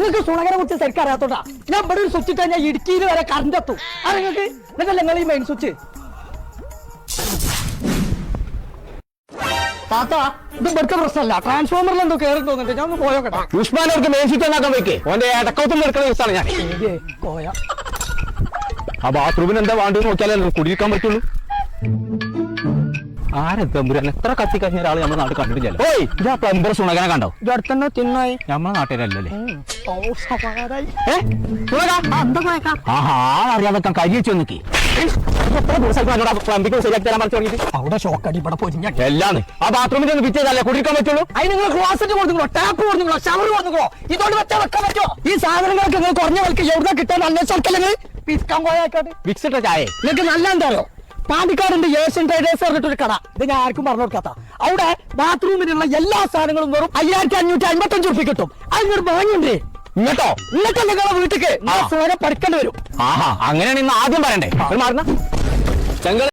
നിങ്ങൾക്ക് സുണകനെ കുറിച്ച് ശരിക്കും അറിയാത്തോട്ടാ. ഞാൻ ഇവിടെ ഒരു സ്വിച്ച് ഇട്ടാൽ ഞാൻ ഇടുക്കിയിൽ വരെ കറണ്ട് എത്തും. അത് നിങ്ങൾക്ക് എന്നിട്ടല്ല നിങ്ങൾ ഈ മെയിൻ സ്വിച്ച്. താത്ത ഇത് ഇവിടുത്തെ പ്രശ്നമല്ല, ട്രാൻസ്ഫോമറിൽ എന്തോ കയറി തോന്നുന്നുണ്ട്. ഞാൻ ഒന്ന് പോയോക്കട്ടെ. ഉസ്മാനവർക്ക് മെയിൻ സ്വിച്ച് ഉണ്ടാക്കാൻ വെക്കേ. ഓന്റെ ഇടക്കത്തൊന്നും എടുക്കുന്ന ദിവസമാണ് ഞാൻ. പോയ ആ ബാത്റൂമിന് എന്താ വേണ്ടത് നോക്കിയാലേ കുടിയിരിക്കാൻ പറ്റുള്ളൂ. ആരെത്തമ്പുരാൻ എത്ര കത്തി കഴിഞ്ഞ ഒരാൾ നമ്മുടെ നാട്ടിൽ കണ്ടിട്ടില്ല. ഓയ് ഇതാ പ്ലംബർ സുണകനെ കണ്ടോ? ഇത് അടുത്തന്നെ തിന്നായി നമ്മളെ നാട്ടുകാരല്ലേ? അറിയാതെ കരി വെച്ച് നോക്കി. എത്ര ദിവസമായിട്ട് പ്ലംബിംഗ് ശരിയാക്കി തരാൻ പറഞ്ഞു തുടങ്ങിയിട്ട് അവിടെ ഷോക്കടി ഇവിടെ പോയി എല്ലാന്ന് ആ ബാത്റൂമിൽ ഒന്ന് പിറ്റേതല്ലേ കുടിയിരിക്കാൻ പറ്റുള്ളൂ. അതിന് നിങ്ങൾ ക്ലോസറ്റ് കൊടുക്കണോ, ടാപ്പ് കൊടുക്കണോ, ഷവർ കൊടുക്കണോ? ഇതോട് വെച്ചാൽ വെക്കാൻ പറ്റുമോ? ഈ സാധനങ്ങളൊക്കെ നിങ്ങൾ കുറഞ്ഞ വിലക്ക് എവിടെ കിട്ടാൻ അന്വേഷിച്ചോക്കല്ലെങ്കിൽ പിസ്കാൻ പോയായിക്കോട്ടെ. വിക്സിട്ട ചായ നിങ്ങൾക്ക് നല്ല എന്താണോ? പാണ്ടിക്കാടുണ്ട് ഏഷ്യൻ ട്രേഡേഴ്സ് പറഞ്ഞിട്ടൊരു കട. ഇത് ഞാൻ ആർക്കും പറഞ്ഞു കൊടുക്കാത്ത. അവിടെ ബാത്റൂമിനുള്ള എല്ലാ സാധനങ്ങളും വെറും 5555 രൂപ കിട്ടും. അതിനൊരു വാങ്ങിണ്ടേ ഇങ്ങോട്ടോ? എന്നിട്ട് നിങ്ങളെ വീട്ടിക്ക് പഠിക്കേണ്ടി വരും. ആഹാ, അങ്ങനെയാണ് ഇന്ന് ആദ്യം പറയണ്ടേ. മാറുന്ന